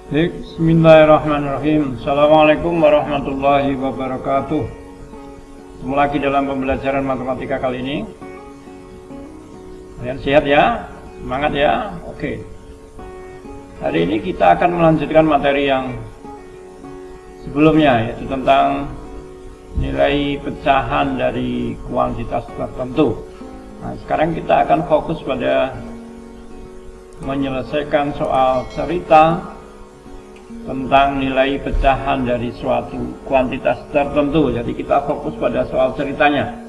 Bismillahirrahmanirrahim. Assalamualaikum warahmatullahi wabarakatuh. Ketemu lagi dalam pembelajaran matematika kali ini. Kalian sehat ya? Semangat ya? Oke. Hari ini kita akan melanjutkan materi yang sebelumnya, yaitu tentang nilai pecahan dari kuantitas tertentu. Nah, sekarang kita akan fokus pada menyelesaikan soal cerita tentang nilai pecahan dari suatu kuantitas tertentu. Jadi kita fokus pada soal ceritanya.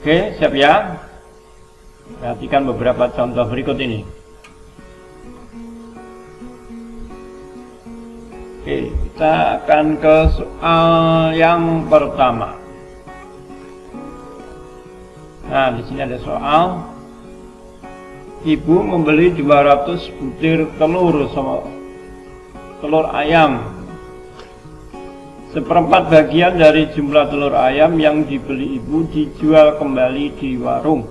Oke, siap ya? Perhatikan beberapa contoh berikut ini. Oke, kita akan ke soal yang pertama. Nah, di sini ada soal. Ibu membeli 200 butir telur sama telur ayam. Seperempat bagian dari jumlah telur ayam yang dibeli ibu dijual kembali di warung.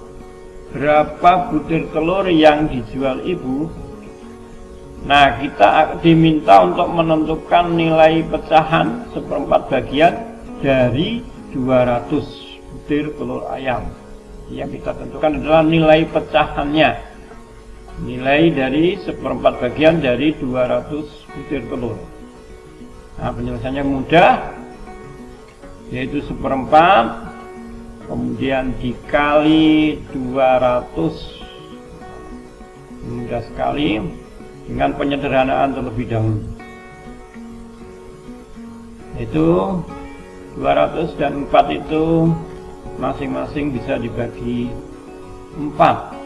Berapa butir telur yang dijual ibu? Nah, kita diminta untuk menentukan nilai pecahan seperempat bagian dari 200 butir telur ayam. Yang kita tentukan adalah nilai pecahannya. Nilai dari seperempat bagian dari 200 butir telur. Nah, penyelesaiannya mudah, yaitu seperempat kemudian dikali 200. Mudah sekali, dengan penyederhanaan terlebih dahulu. Itu 200 dan 4 itu masing-masing bisa dibagi 4.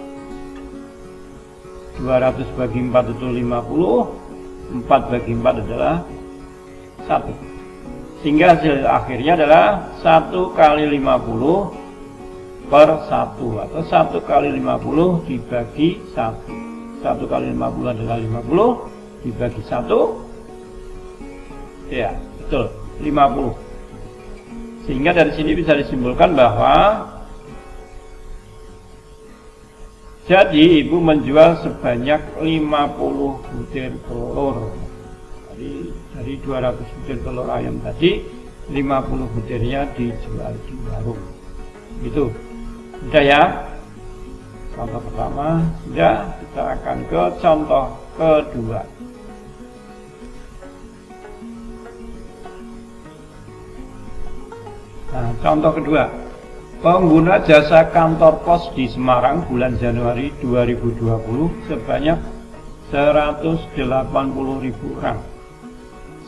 200 bagi 4 itu 50, 4 bagi 4 adalah 1. Sehingga hasil akhirnya adalah 1 kali 50 per 1, atau 1 kali 50 dibagi 1. 1 kali 50 adalah 50, dibagi 1, ya betul, 50. Sehingga dari sini bisa disimpulkan bahwa jadi ibu menjual sebanyak 50 butir telur. Dari 200 butir telur ayam tadi, 50 butirnya dijual di warung. Gitu. Sudah ya? Contoh pertama sudah. Kita akan ke contoh kedua. Nah, contoh kedua. Pengguna jasa kantor pos di Semarang bulan Januari 2020 sebanyak 180.000 orang.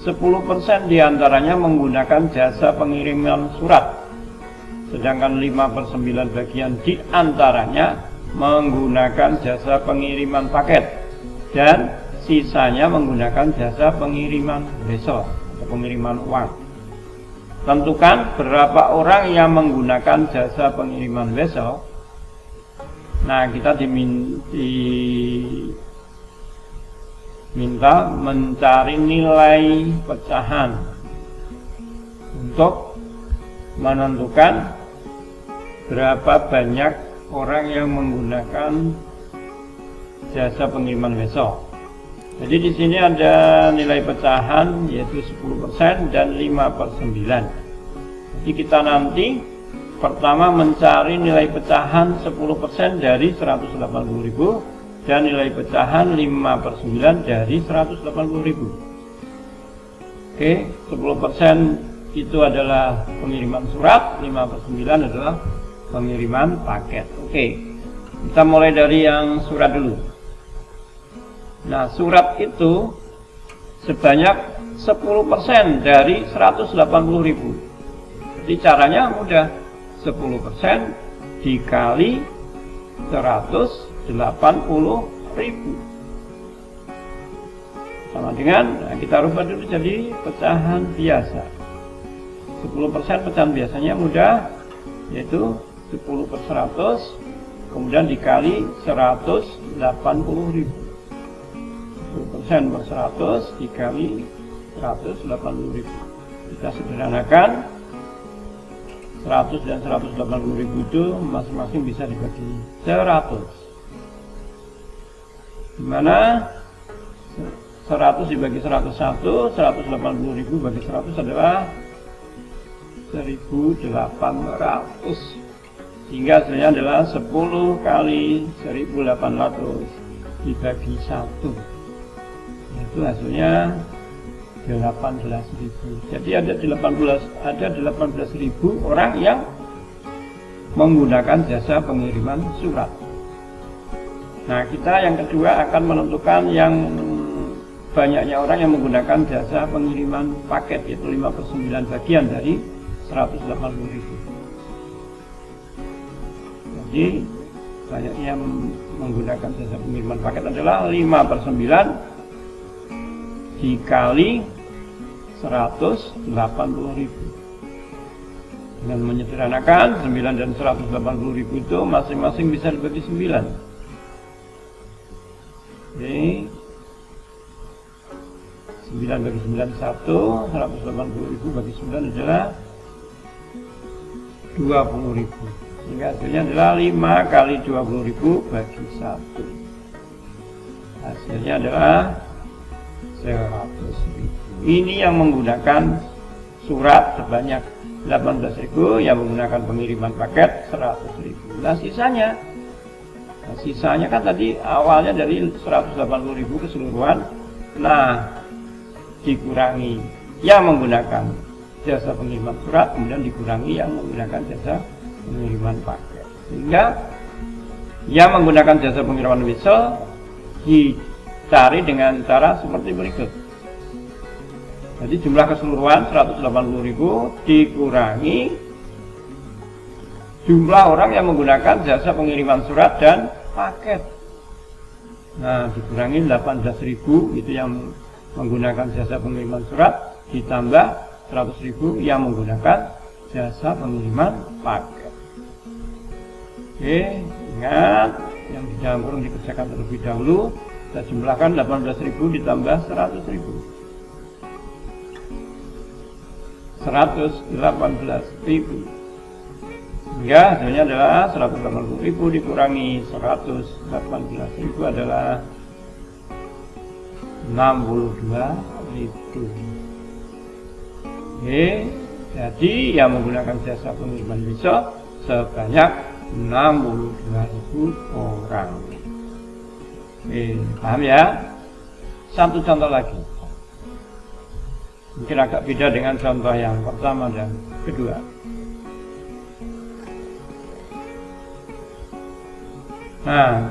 10% diantaranya menggunakan jasa pengiriman surat, sedangkan 5/9 bagian diantaranya menggunakan jasa pengiriman paket, dan sisanya menggunakan jasa pengiriman besok atau pengiriman uang. Tentukan berapa orang yang menggunakan jasa pengiriman besok. Nah, kita diminta mencari nilai pecahan untuk menentukan berapa banyak orang yang menggunakan jasa pengiriman besok. Jadi di sini ada nilai pecahan yaitu 10% dan 5/9. Jadi kita nanti pertama mencari nilai pecahan 10% dari 180.000 dan nilai pecahan 5/9 dari 180.000. Oke, 10% itu adalah pengiriman surat, 5/9 adalah pengiriman paket. Oke, kita mulai dari yang surat dulu. Nah, surat itu sebanyak 10% dari 180.000. Jadi caranya mudah. 10% dikali 180.000 sama dengan, nah, kita rubah dulu jadi pecahan biasa. 10% pecahan biasanya mudah, yaitu 10/100 kemudian dikali 180.000. 10% per 100 dikali 180.000. Kita sederhanakan, 100 dan 180.000 itu masing-masing bisa dibagi 100. Dimana 100 dibagi 101, 180.000 bagi 100 adalah 1.800. Sehingga hasilnya adalah 10 kali 1.800 dibagi 1. Itu hasilnya 18.000. Jadi ada 18.000 orang yang menggunakan jasa pengiriman surat. Nah, kita yang kedua akan menentukan yang banyaknya orang yang menggunakan jasa pengiriman paket, yaitu 5/9 bagian dari 180.000. Jadi banyaknya yang menggunakan jasa pengiriman paket adalah 5/9 dikali 180.000. Dengan menyederhanakan 9 dan 180.000 itu masing-masing bisa dibagi 9. Oke. 9 bagi 9 1, 180.000 bagi 9 adalah 20.000. Sehingga hasilnya adalah 5 kali 20.000 bagi 1. Hasilnya adalah 100.000. Ini yang menggunakan surat sebanyak 18.000, yang menggunakan pengiriman paket 100.000. Nah, sisanya kan tadi awalnya dari 180.000 keseluruhan. Nah, dikurangi yang menggunakan jasa pengiriman surat, kemudian dikurangi yang menggunakan jasa pengiriman paket. Sehingga yang menggunakan jasa pengiriman wesel dicari dengan cara seperti berikut. Jadi jumlah keseluruhan 180.000 dikurangi jumlah orang yang menggunakan jasa pengiriman surat dan paket. Nah, dikurangi 18.000 itu yang menggunakan jasa pengiriman surat, ditambah 100.000 yang menggunakan jasa pengiriman paket. Oke, ingat yang di dalam kurung dikerjakan terlebih dahulu. Kita jumlahkan 18.000 ditambah 100.000. 118.000. Hingga hasilnya adalah 180.000 dikurangi 118.000 adalah 62.000. Oke, jadi yang menggunakan jasa pengiriman wesel sebanyak 62.000 orang. Oke, paham ya? Satu contoh lagi. Mungkin agak beda dengan contoh yang pertama dan kedua. Nah,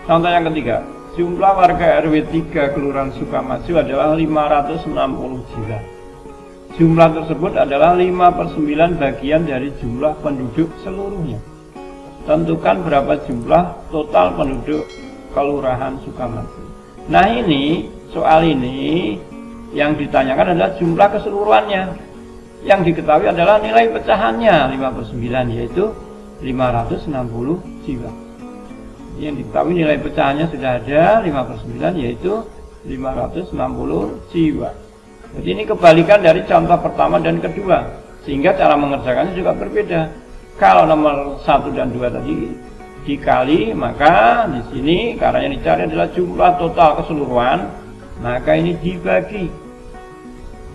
contoh yang ketiga. Jumlah warga RW 3 Kelurahan Sukamaju adalah 560 jiwa. Jumlah tersebut adalah 5/9 bagian dari jumlah penduduk seluruhnya. Tentukan berapa jumlah total penduduk Kelurahan Sukamaju. Nah, ini soal ini yang ditanyakan adalah jumlah keseluruhannya. Yang diketahui adalah nilai pecahannya 5/9, yaitu 560 jiwa. Yang diketahui nilai pecahannya sudah ada 5/9, yaitu 560 jiwa. Jadi ini kebalikan dari contoh pertama dan kedua, sehingga cara mengerjakannya juga berbeda. Kalau nomor 1 dan 2 tadi dikali, maka di sini karena yang dicari adalah jumlah total keseluruhan, maka ini dibagi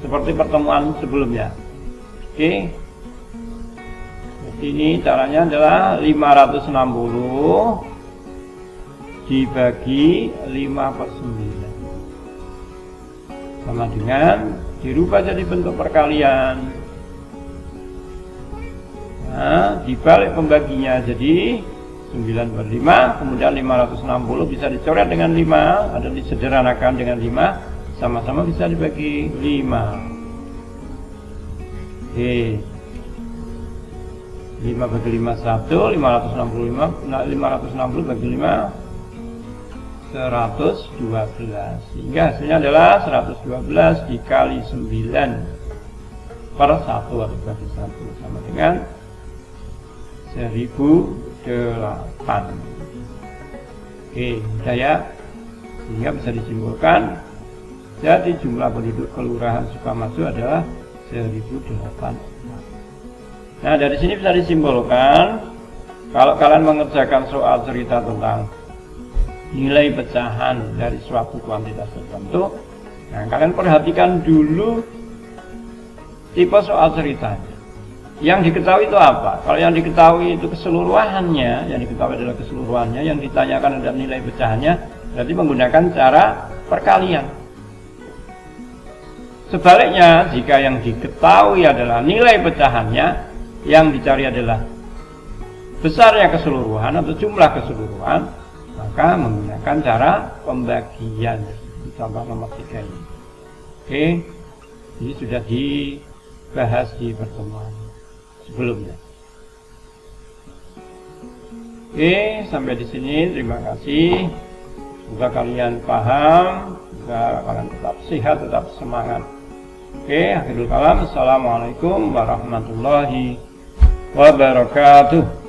seperti pertemuan sebelumnya. Oke. Jadi ini caranya adalah 560 dibagi 5/9 sama dengan dirubah jadi bentuk perkalian. Nah, dibalik pembaginya jadi 9/5, kemudian 560 bisa dicoret dengan 5 atau disederhanakan dengan 5, sama-sama bisa dibagi 5. Oke, 5 bagi 5 1, 560 bagi 5 112, sehingga hasilnya adalah 112 dikali 9/1 atau bagi 1 sama dengan 1008. Oke, mudah ya. Sehingga bisa disimpulkan, jadi jumlah penduduk Kelurahan Sukamaju adalah 1008. Nah, dari sini bisa disimpulkan, kalau kalian mengerjakan soal cerita tentang nilai pecahan dari suatu kuantitas tertentu. Nah, kalian perhatikan dulu tipe soal ceritanya. Yang diketahui itu apa? Kalau yang diketahui itu keseluruhannya, yang diketahui adalah keseluruhannya, yang ditanyakan adalah nilai pecahannya, berarti menggunakan cara perkalian. Sebaliknya, jika yang diketahui adalah nilai pecahannya, yang dicari adalah besarnya keseluruhan atau jumlah keseluruhan, maka menggunakan cara pembagian. Contoh nomor 3 ini. Oke, ini sudah dibahas di pertemuan sebelumnya. Oke, sampai di sini. Terima kasih. Semoga kalian paham, semoga kalian tetap sehat, tetap semangat. Oke, akhirul kalam. Assalamualaikum warahmatullahi wabarakatuh.